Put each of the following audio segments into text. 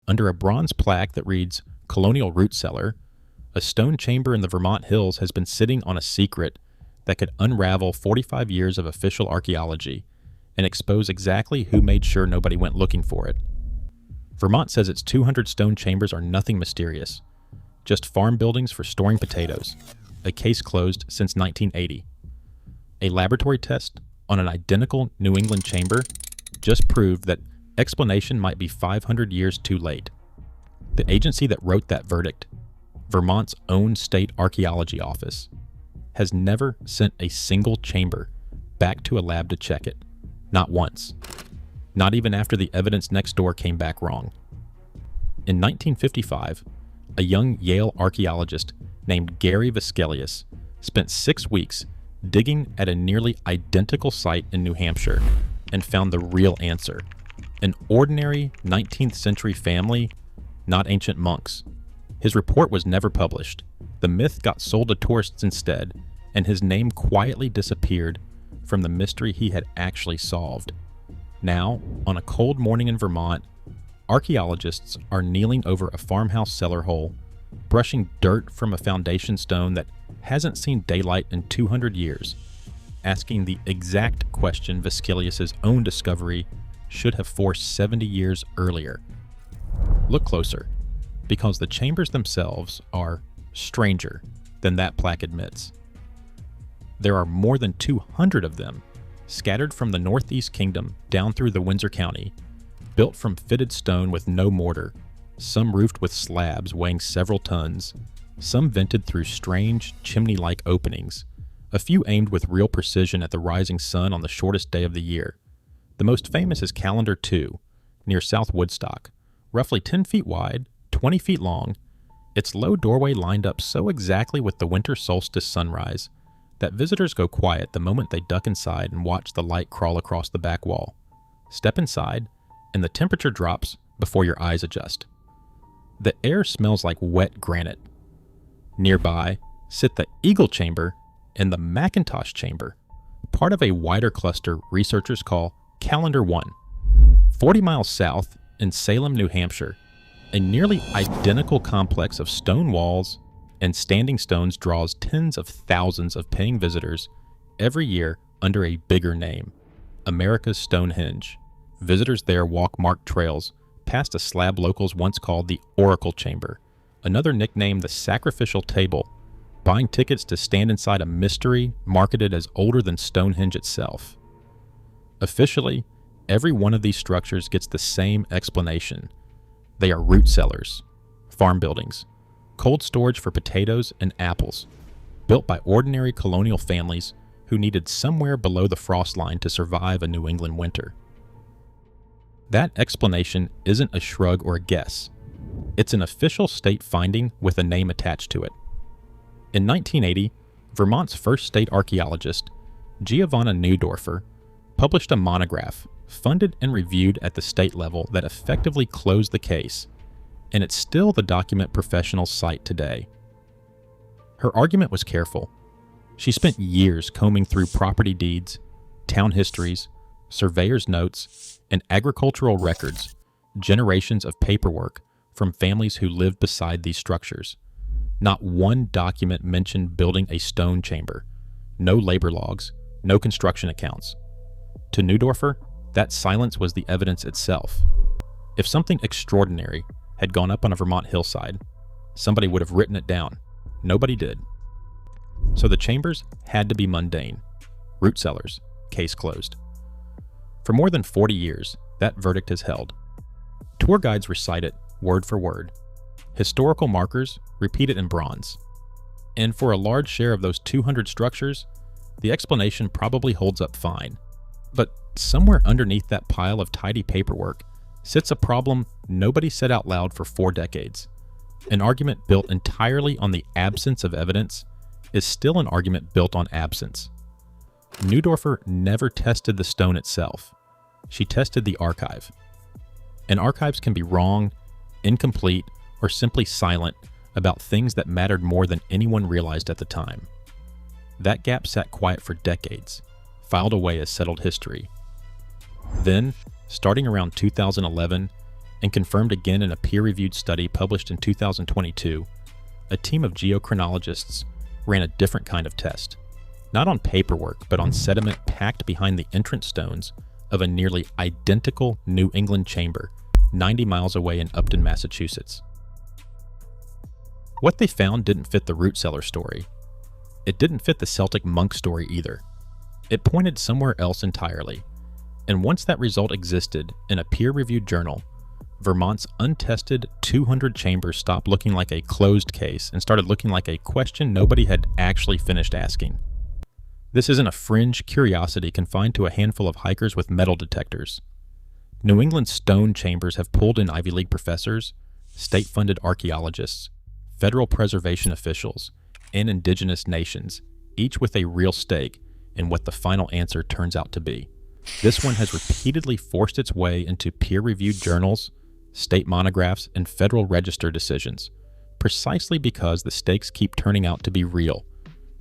under a bronze plaque that reads Colonial Root Cellar, a stone chamber in the Vermont hills has been sitting on a secret that could unravel 45 years of official archaeology and expose exactly who made sure nobody went looking for it. Vermont says its 200 stone chambers are nothing mysterious, just farm buildings for storing potatoes, a case closed since 1980. A laboratory test on an identical New England chamber just proved that explanation might be 500 years too late. The agency that wrote that verdict, Vermont's own state archaeology office, has never sent a single chamber back to a lab to check it. Not once. Not even after the evidence next door came back wrong. In 1955, a young Yale archaeologist named Gary Vescelius spent 6 weeks digging at a nearly identical site in New Hampshire and found the real answer. An ordinary 19th century family, not ancient monks. His report was never published. The myth got sold to tourists instead, and his name quietly disappeared from the mystery he had actually solved. Now, on a cold morning in Vermont, archaeologists are kneeling over a farmhouse cellar hole, brushing dirt from a foundation stone that hasn't seen daylight in 200 years, asking the exact question Vescelius's own discovery should have forced 70 years earlier. Look closer, because the chambers themselves are stranger than that plaque admits. There are more than 200 of them, scattered from the Northeast Kingdom down through the Windsor County, built from fitted stone with no mortar, some roofed with slabs weighing several tons, some vented through strange chimney-like openings, a few aimed with real precision at the rising sun on the shortest day of the year. The most famous is Calendar 2, near South Woodstock, roughly 10 feet wide, 20 feet long, its low doorway lined up so exactly with the winter solstice sunrise that visitors go quiet the moment they duck inside and watch the light crawl across the back wall. Step inside, and the temperature drops before your eyes adjust. The air smells like wet granite. Nearby sit the Eagle Chamber and the Macintosh Chamber, part of a wider cluster researchers call Calendar 1. 40 miles south in Salem, New Hampshire, a nearly identical complex of stone walls and standing stones draws tens of thousands of paying visitors every year under a bigger name, America's Stonehenge. Visitors there walk marked trails past a slab locals once called the Oracle Chamber, another nickname the Sacrificial Table, buying tickets to stand inside a mystery marketed as older than Stonehenge itself. Officially, every one of these structures gets the same explanation. They are root cellars, farm buildings, cold storage for potatoes and apples, built by ordinary colonial families who needed somewhere below the frost line to survive a New England winter. That explanation isn't a shrug or a guess. It's an official state finding with a name attached to it. In 1980, Vermont's first state archaeologist, Giovanna Neudorfer, published a monograph funded and reviewed at the state level that effectively closed the case, and it's still the document professionals cite today. Her argument was careful. She spent years combing through property deeds, town histories, surveyor's notes, and agricultural records, generations of paperwork from families who lived beside these structures. Not one document mentioned building a stone chamber, no labor logs, no construction accounts. To Neudorfer, that silence was the evidence itself. If something extraordinary had gone up on a Vermont hillside, somebody would have written it down. Nobody did. So the chambers had to be mundane. Root cellars, case closed. For more than 40 years, that verdict has held. Tour guides recite it word for word. Historical markers repeat it in bronze. And for a large share of those 200 structures, the explanation probably holds up fine. But somewhere underneath that pile of tidy paperwork sits a problem nobody said out loud for 4 decades. An argument built entirely on the absence of evidence is still an argument built on absence. Neudorfer never tested the stone itself. She tested the archive. And archives can be wrong, incomplete, or simply silent about things that mattered more than anyone realized at the time. That gap sat quiet for decades, filed away as settled history. Then, starting around 2011, and confirmed again in a peer-reviewed study published in 2022, a team of geochronologists ran a different kind of test, not on paperwork, but on sediment packed behind the entrance stones of a nearly identical New England chamber 90 miles away in Upton, Massachusetts. What they found didn't fit the root cellar story. It didn't fit the Celtic monk story either. It pointed somewhere else entirely. And once that result existed in a peer-reviewed journal, Vermont's untested 200 chambers stopped looking like a closed case and started looking like a question nobody had actually finished asking. This isn't a fringe curiosity confined to a handful of hikers with metal detectors. New England stone chambers have pulled in Ivy League professors, state-funded archaeologists, federal preservation officials, and indigenous nations, each with a real stake in what the final answer turns out to be. This one has repeatedly forced its way into peer-reviewed journals, state monographs, and Federal Register decisions, precisely because the stakes keep turning out to be real.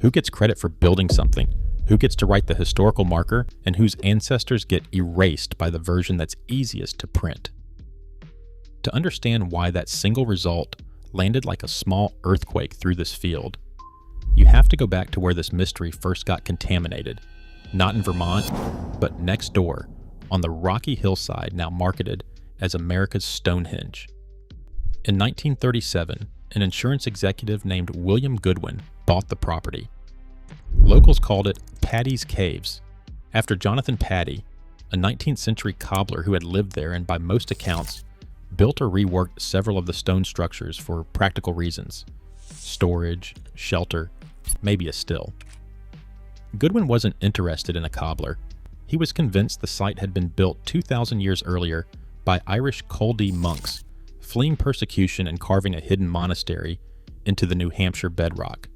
Who gets credit for building something? Who gets to write the historical marker? And whose ancestors get erased by the version that's easiest to print? To understand why that single result landed like a small earthquake through this field, you have to go back to where this mystery first got contaminated, not in Vermont, but next door, on the rocky hillside now marketed as America's Stonehenge. In 1937, an insurance executive named William Goodwin bought the property. Locals called it Paddy's Caves, after Jonathan Paddy, a 19th century cobbler who had lived there and by most accounts built or reworked several of the stone structures for practical reasons: storage, shelter, maybe a still. Goodwin wasn't interested in a cobbler. He was convinced the site had been built 2,000 years earlier by Irish Chaldee monks fleeing persecution and carving a hidden monastery into the New Hampshire bedrock.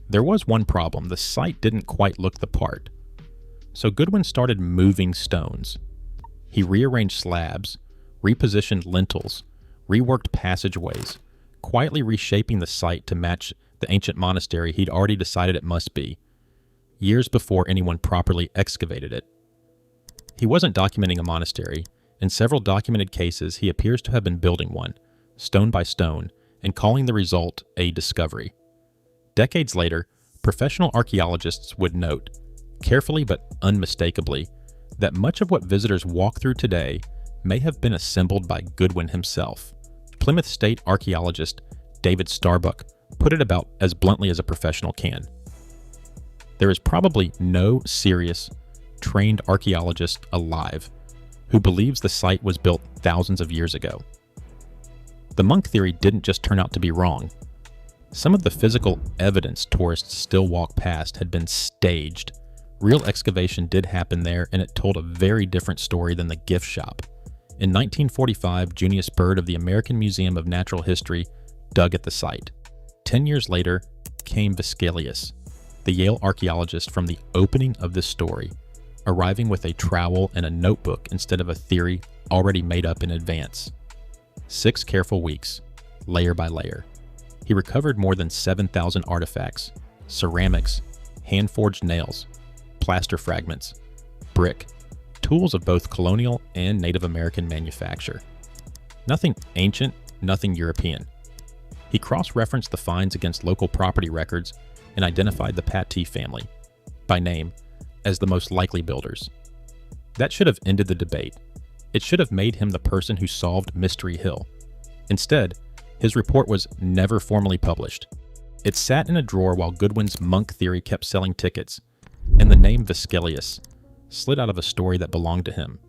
There was one problem: the site didn't quite look the part. So Goodwin started moving stones. He rearranged slabs, repositioned lintels, reworked passageways, quietly reshaping the site to match the ancient monastery he'd already decided it must be, years before anyone properly excavated it. He wasn't documenting a monastery. In several documented cases, he appears to have been building one, stone by stone, and calling the result a discovery. Decades later, professional archaeologists would note, carefully but unmistakably, that much of what visitors walk through today may have been assembled by Goodwin himself. Plymouth State archaeologist David Starbuck put it about as bluntly as a professional can. There is probably no serious, trained archaeologist alive who believes the site was built thousands of years ago. The monk theory didn't just turn out to be wrong. Some of the physical evidence tourists still walk past had been staged. Real excavation did happen there, and it told a very different story than the gift shop. In 1945, Junius Bird of the American Museum of Natural History dug at the site. 10 years later came Vescelius, the Yale archaeologist from the opening of this story, arriving with a trowel and a notebook instead of a theory already made up in advance. 6 careful weeks, layer by layer. He recovered more than 7,000 artifacts, ceramics, hand-forged nails, plaster fragments, brick, tools of both colonial and Native American manufacture. Nothing ancient, nothing European. He cross-referenced the finds against local property records and identified the Pattee family, by name, as the most likely builders. That should have ended the debate. It should have made him the person who solved Mystery Hill. Instead, his report was never formally published. It sat in a drawer while Goodwin's monk theory kept selling tickets, and the name Vescelius slid out of a story that belonged to him.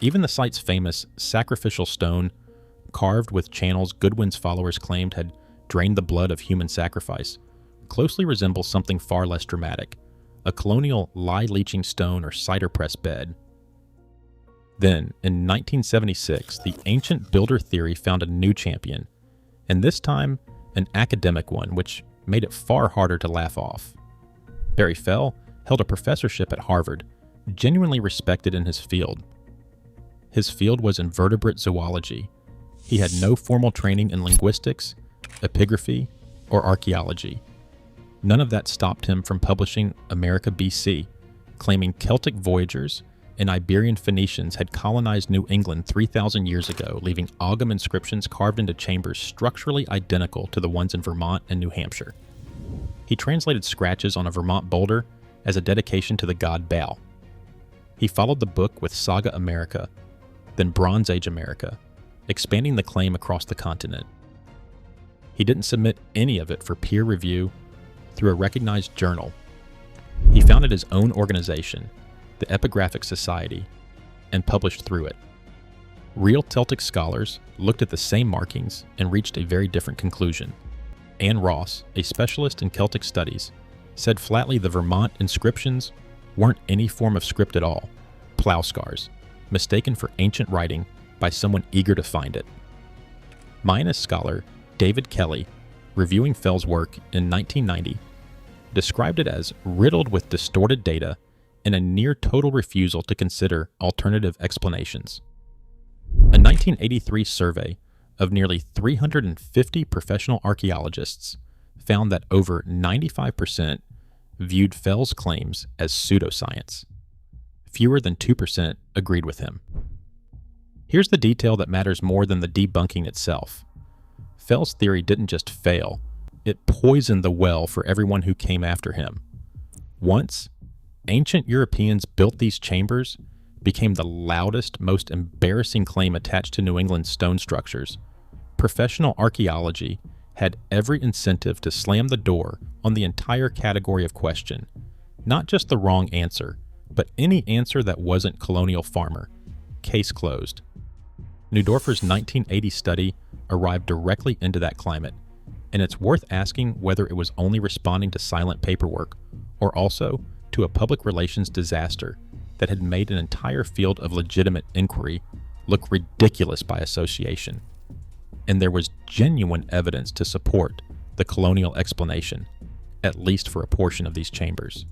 Even the site's famous sacrificial stone, carved with channels Goodwin's followers claimed had drained the blood of human sacrifice, closely resembles something far less dramatic: a colonial lye-leaching stone or cider press bed. Then, in 1976, the ancient builder theory found a new champion, and this time an academic one, which made it far harder to laugh off. Barry Fell held a professorship at Harvard, genuinely respected in his field. His field was invertebrate zoology. He had no formal training in linguistics, epigraphy, or archaeology. None of that stopped him from publishing America BC, claiming Celtic voyagers and Iberian Phoenicians had colonized New England 3,000 years ago, leaving Ogham inscriptions carved into chambers structurally identical to the ones in Vermont and New Hampshire. He translated scratches on a Vermont boulder as a dedication to the god Baal. He followed the book with Saga America, then Bronze Age America, expanding the claim across the continent. He didn't submit any of it for peer review through a recognized journal. He founded his own organization, the Epigraphic Society, and published through it. Real Celtic scholars looked at the same markings and reached a very different conclusion. Anne Ross, a specialist in Celtic studies, said flatly the Vermont inscriptions weren't any form of script at all, plow scars, mistaken for ancient writing by someone eager to find it. Mayanist scholar David Kelly, reviewing Fell's work in 1990, described it as riddled with distorted data and a near-total refusal to consider alternative explanations. A 1983 survey of nearly 350 professional archaeologists found that over 95% viewed Fell's claims as pseudoscience. Fewer than 2% agreed with him. Here's the detail that matters more than the debunking itself. Fell's theory didn't just fail, it poisoned the well for everyone who came after him. Once ancient Europeans built these chambers, became the loudest, most embarrassing claim attached to New England stone structures, professional archaeology had every incentive to slam the door on the entire category of question, not just the wrong answer, but any answer that wasn't colonial farmer. Case closed. Neudorfer's 1980 study arrived directly into that climate, and it's worth asking whether it was only responding to silent paperwork, or also to a public relations disaster that had made an entire field of legitimate inquiry look ridiculous by association. And there was genuine evidence to support the colonial explanation, at least for a portion of these chambers.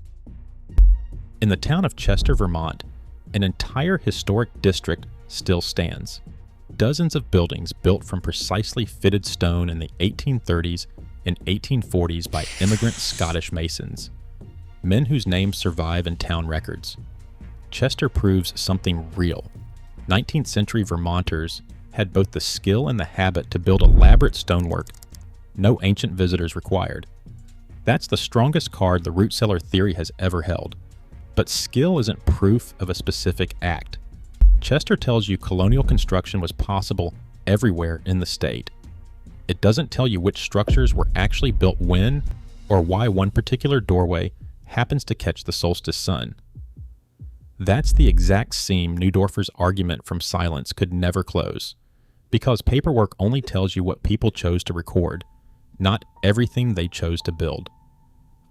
In the town of Chester, Vermont, an entire historic district still stands. Dozens of buildings built from precisely fitted stone in the 1830s and 1840s by immigrant Scottish masons, men whose names survive in town records. Chester proves something real. 19th century Vermonters had both the skill and the habit to build elaborate stonework, no ancient visitors required. That's the strongest card the root cellar theory has ever held. But skill isn't proof of a specific act. Chester tells you colonial construction was possible everywhere in the state. It doesn't tell you which structures were actually built when, or why one particular doorway happens to catch the solstice sun. That's the exact seam Neudorfer's argument from silence could never close, because paperwork only tells you what people chose to record, not everything they chose to build.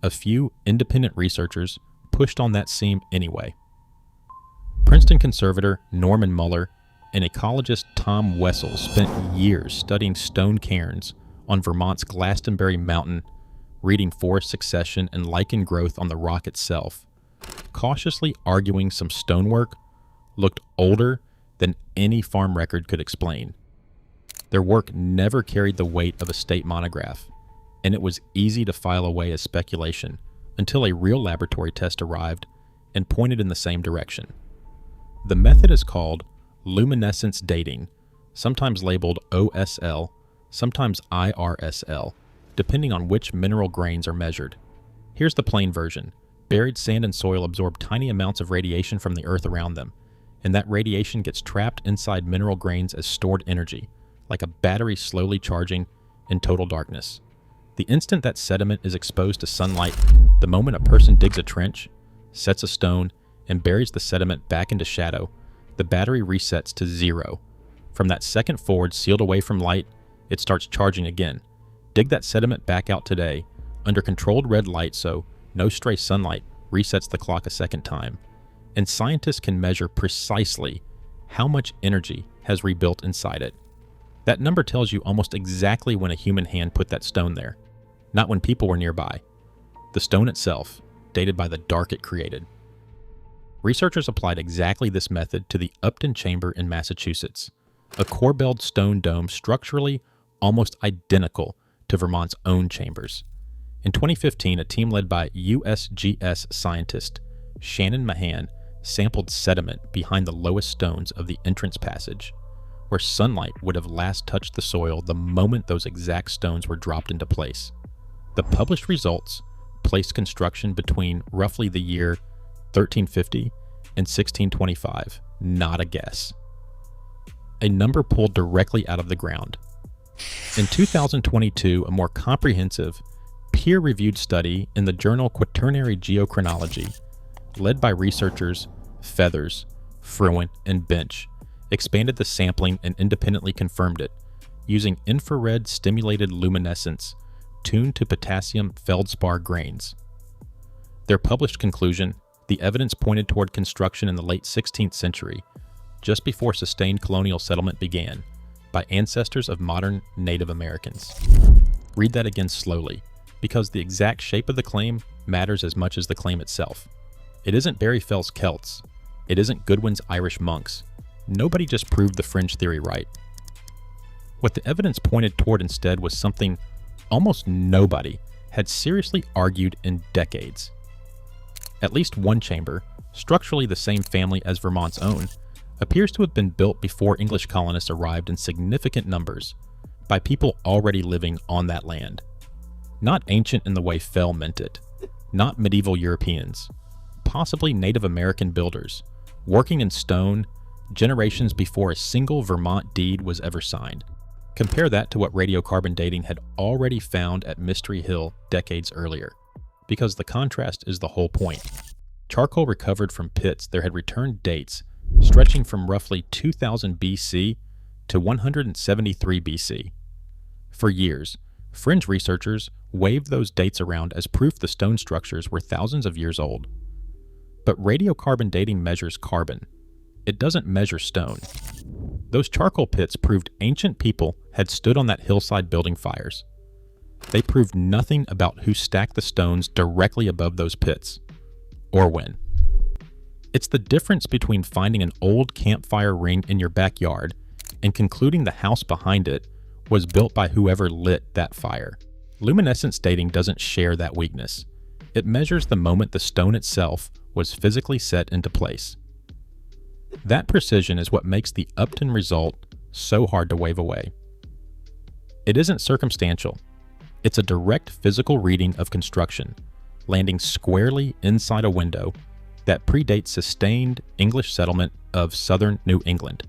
A few independent researchers pushed on that seam anyway. Princeton conservator Norman Muller and ecologist Tom Wessel spent years studying stone cairns on Vermont's Glastonbury Mountain, reading forest succession and lichen growth on the rock itself, cautiously arguing some stonework looked older than any farm record could explain. Their work never carried the weight of a state monograph, and it was easy to file away as speculation until a real laboratory test arrived and pointed in the same direction. The method is called luminescence dating, sometimes labeled OSL, sometimes IRSL, depending on which mineral grains are measured. Here's the plain version. Buried sand and soil absorb tiny amounts of radiation from the earth around them, and that radiation gets trapped inside mineral grains as stored energy, like a battery slowly charging in total darkness. The instant that sediment is exposed to sunlight, the moment a person digs a trench, sets a stone, and buries the sediment back into shadow, the battery resets to zero. From that second forward, sealed away from light, it starts charging again. Dig that sediment back out today, under controlled red light so no stray sunlight resets the clock a second time. And scientists can measure precisely how much energy has rebuilt inside it. That number tells you almost exactly when a human hand put that stone there, not when people were nearby. The stone itself, dated by the dark it created. Researchers applied exactly this method to the Upton Chamber in Massachusetts, a corbelled stone dome structurally almost identical to Vermont's own chambers. In 2015, a team led by USGS scientist Shannon Mahan sampled sediment behind the lowest stones of the entrance passage, where sunlight would have last touched the soil the moment those exact stones were dropped into place. The published results placed construction between roughly the year 1350 and 1625, not a guess. A number pulled directly out of the ground. In 2022, a more comprehensive, peer-reviewed study in the journal Quaternary Geochronology, led by researchers Feathers, Fruin, and Bench, expanded the sampling and independently confirmed it, using infrared stimulated luminescence tuned to potassium feldspar grains. Their published conclusion: the evidence pointed toward construction in the late 16th century, just before sustained colonial settlement began, by ancestors of modern Native Americans. Read that again slowly, because the exact shape of the claim matters as much as the claim itself. It isn't Barry Fell's Celts. It isn't Goodwin's Irish monks. Nobody just proved the fringe theory right. What the evidence pointed toward instead was something almost nobody had seriously argued in decades. At least one chamber, structurally the same family as Vermont's own, appears to have been built before English colonists arrived in significant numbers, by people already living on that land. Not ancient in the way Fell meant it, not medieval Europeans, possibly Native American builders, working in stone generations before a single Vermont deed was ever signed. Compare that to what radiocarbon dating had already found at Mystery Hill decades earlier, because the contrast is the whole point. Charcoal recovered from pits there had returned dates stretching from roughly 2000 BC to 173 BC. For years, fringe researchers waved those dates around as proof the stone structures were thousands of years old. But radiocarbon dating measures carbon. It doesn't measure stone. Those charcoal pits proved ancient people had stood on that hillside building fires. They proved nothing about who stacked the stones directly above those pits, or when. It's the difference between finding an old campfire ring in your backyard and concluding the house behind it was built by whoever lit that fire. Luminescence dating doesn't share that weakness. It measures the moment the stone itself was physically set into place. That precision is what makes the Upton result so hard to wave away. It isn't circumstantial. It's a direct physical reading of construction, landing squarely inside a window that predates sustained English settlement of southern New England.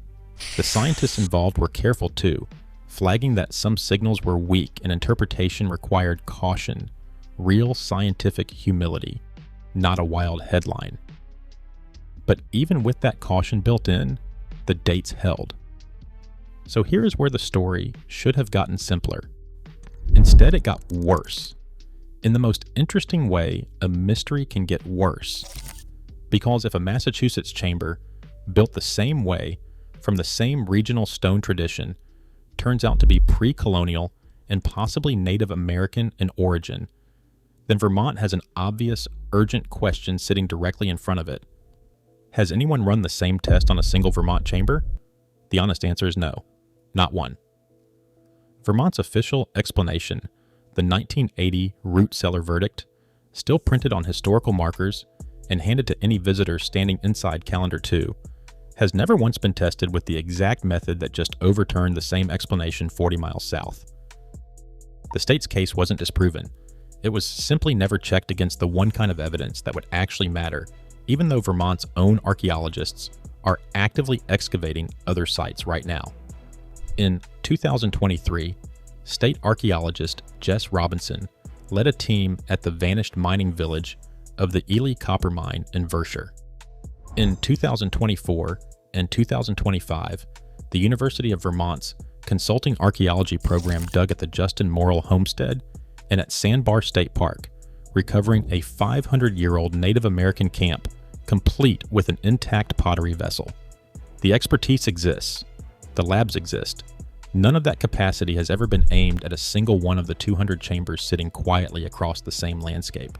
The scientists involved were careful too, flagging that some signals were weak and interpretation required caution, real scientific humility, not a wild headline. But even with that caution built in, the dates held. So here is where the story should have gotten simpler. Instead, it got worse. In the most interesting way, a mystery can get worse. Because if a Massachusetts chamber, built the same way, from the same regional stone tradition, turns out to be pre-colonial and possibly Native American in origin, then Vermont has an obvious, urgent question sitting directly in front of it. Has anyone run the same test on a single Vermont chamber? The honest answer is no, not one. Vermont's official explanation, the 1980 root cellar verdict, still printed on historical markers and handed to any visitor standing inside Calendar 2, has never once been tested with the exact method that just overturned the same explanation 40 miles south. The state's case wasn't disproven. It was simply never checked against the one kind of evidence that would actually matter, even though Vermont's own archaeologists are actively excavating other sites right now. In 2023, state archaeologist Jess Robinson led a team at the vanished mining village of the Ely Copper Mine in Vershire. In 2024 and 2025, the University of Vermont's Consulting Archaeology program dug at the Justin Morrill Homestead and at Sandbar State Park, recovering a 500-year-old Native American camp complete with an intact pottery vessel. The expertise exists. The labs exist. None of that capacity has ever been aimed at a single one of the 200 chambers sitting quietly across the same landscape.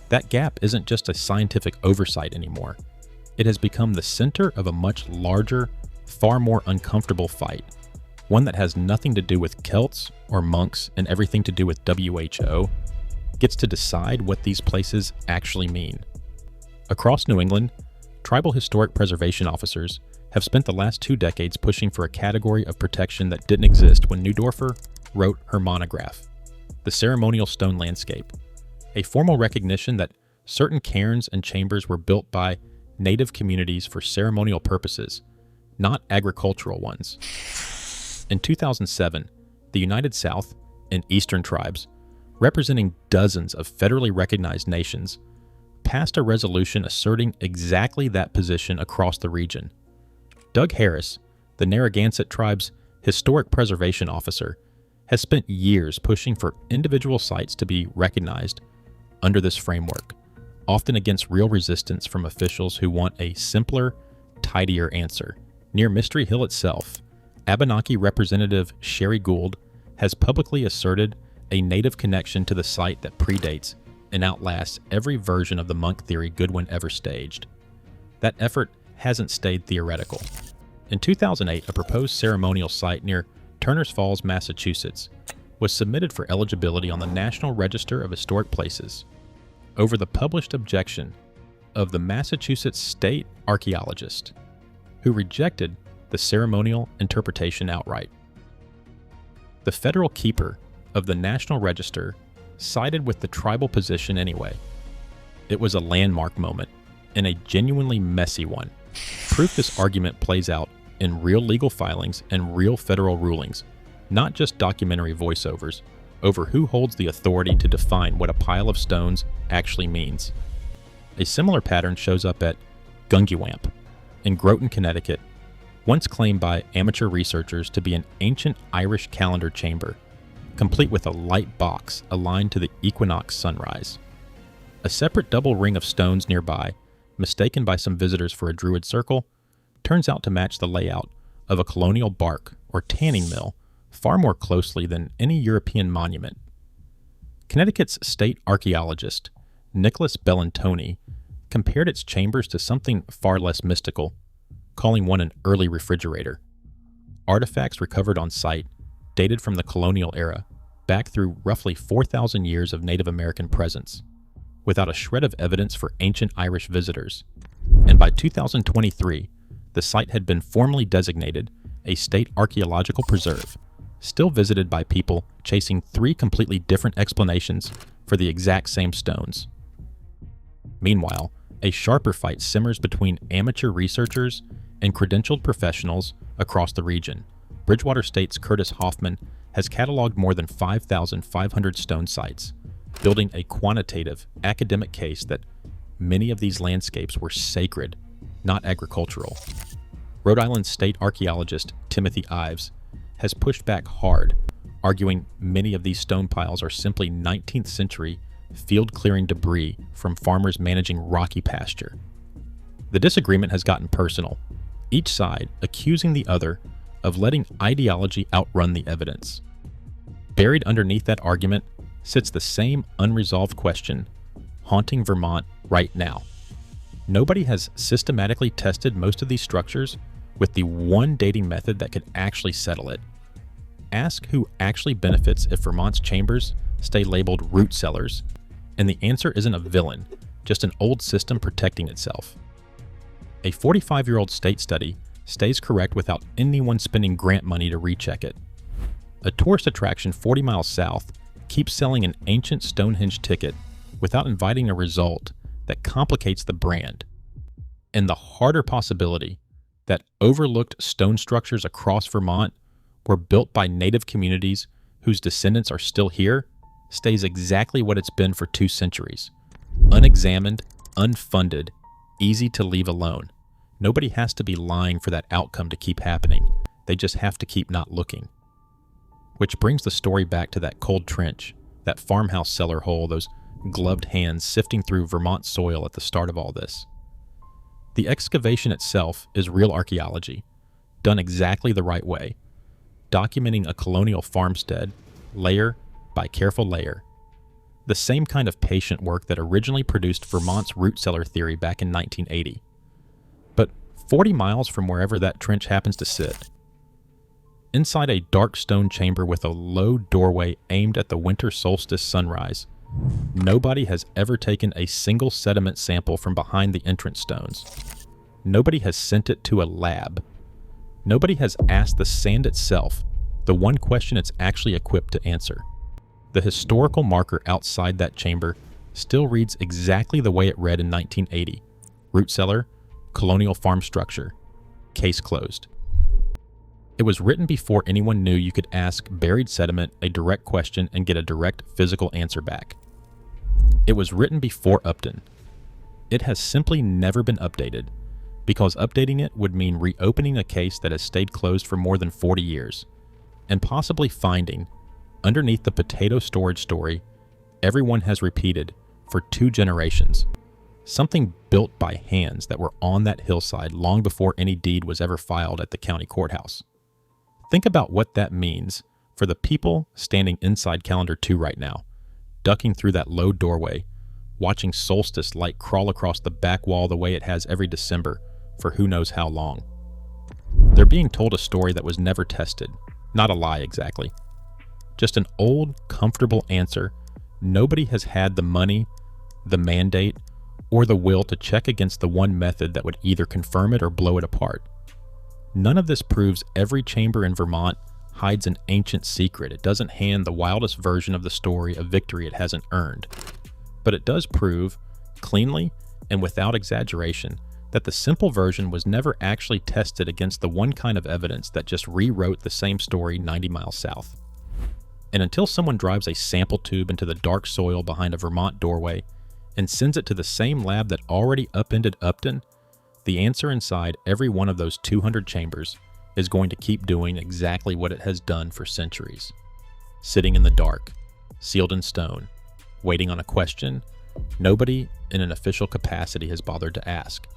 That gap isn't just a scientific oversight anymore. It has become the center of a much larger, far more uncomfortable fight, one that has nothing to do with Celts or monks and everything to do with WHO, gets to decide what these places actually mean. Across New England, Tribal historic preservation officers have spent the last 2 decades pushing for a category of protection that didn't exist when Neudorfer wrote her monograph, The Ceremonial Stone Landscape, a formal recognition that certain cairns and chambers were built by native communities for ceremonial purposes, not agricultural ones. In 2007, the United South and Eastern tribes, representing dozens of federally recognized nations, passed a resolution asserting exactly that position across the region. Doug Harris, the Narragansett tribe's historic preservation officer, has spent years pushing for individual sites to be recognized under this framework, often against real resistance from officials who want a simpler, tidier answer. Near Mystery Hill itself, Abenaki Representative Sherry Gould has publicly asserted a native connection to the site that predates and outlasts every version of the monk theory Goodwin ever staged. That effort hasn't stayed theoretical. In 2008, a proposed ceremonial site near Turners Falls, Massachusetts, was submitted for eligibility on the National Register of Historic Places over the published objection of the Massachusetts state archaeologist, who rejected the ceremonial interpretation outright. The federal keeper of the National Register sided with the tribal position anyway. It was a landmark moment, and a genuinely messy one. Proof this argument plays out in real legal filings and real federal rulings, not just documentary voiceovers, over who holds the authority to define what a pile of stones actually means. A similar pattern shows up at Gungewamp in Groton, Connecticut, once claimed by amateur researchers to be an ancient Irish calendar chamber, complete with a light box aligned to the equinox sunrise. A separate double ring of stones nearby, mistaken by some visitors for a druid circle, turns out to match the layout of a colonial bark or tanning mill far more closely than any European monument. Connecticut's state archaeologist, Nicholas Bellantoni, compared its chambers to something far less mystical, calling one an early refrigerator. Artifacts recovered on site dated from the colonial era, back through roughly 4,000 years of Native American presence, without a shred of evidence for ancient Irish visitors. And by 2023, the site had been formally designated a state archaeological preserve, still visited by people chasing 3 completely different explanations for the exact same stones. Meanwhile, a sharper fight simmers between amateur researchers and credentialed professionals across the region. Bridgewater State's Curtis Hoffman has cataloged more than 5,500 stone sites, building a quantitative, academic case that many of these landscapes were sacred, not agricultural. Rhode Island state archaeologist Timothy Ives has pushed back hard, arguing many of these stone piles are simply 19th century field-clearing debris from farmers managing rocky pasture. The disagreement has gotten personal, each side accusing the other of letting ideology outrun the evidence. Buried underneath that argument sits the same unresolved question haunting Vermont right now. Nobody has systematically tested most of these structures with the one dating method that could actually settle it. Ask who actually benefits if Vermont's chambers stay labeled root cellars, and the answer isn't a villain, just an old system protecting itself. A 45-year-old state study stays correct without anyone spending grant money to recheck it. A tourist attraction 40 miles south keeps selling an ancient Stonehenge ticket without inviting a result that complicates the brand. And the harder possibility that overlooked stone structures across Vermont were built by native communities whose descendants are still here stays exactly what it's been for 2 centuries. Unexamined, unfunded, easy to leave alone. Nobody has to be lying for that outcome to keep happening. They just have to keep not looking. Which brings the story back to that cold trench, that farmhouse cellar hole, those gloved hands sifting through Vermont soil at the start of all this. The excavation itself is real archaeology, done exactly the right way, documenting a colonial farmstead, layer by careful layer. The same kind of patient work that originally produced Vermont's root cellar theory back in 1980. But 40 miles from wherever that trench happens to sit, inside a dark stone chamber with a low doorway aimed at the winter solstice sunrise, nobody has ever taken a single sediment sample from behind the entrance stones. Nobody has sent it to a lab. Nobody has asked the sand itself the one question it's actually equipped to answer. The historical marker outside that chamber still reads exactly the way it read in 1980. Root cellar, colonial farm structure, case closed. It was written before anyone knew you could ask buried sediment a direct question and get a direct physical answer back. It was written before Upton. It has simply never been updated, because updating it would mean reopening a case that has stayed closed for more than 40 years, and possibly finding, underneath the potato storage story everyone has repeated for 2 generations, something built by hands that were on that hillside long before any deed was ever filed at the county courthouse. Think about what that means for the people standing inside Calendar 2 right now, ducking through that low doorway, watching solstice light crawl across the back wall the way it has every December for who knows how long. They're being told a story that was never tested, not a lie exactly. Just an old, comfortable answer nobody has had the money, the mandate, or the will to check against the one method that would either confirm it or blow it apart. None of this proves every chamber in Vermont hides an ancient secret. It doesn't hand the wildest version of the story a victory it hasn't earned. But it does prove, cleanly and without exaggeration, that the simple version was never actually tested against the one kind of evidence that just rewrote the same story 90 miles south. And until someone drives a sample tube into the dark soil behind a Vermont doorway and sends it to the same lab that already upended Upton, the answer inside every one of those 200 chambers is going to keep doing exactly what it has done for centuries. Sitting in the dark, sealed in stone, waiting on a question nobody in an official capacity has bothered to ask.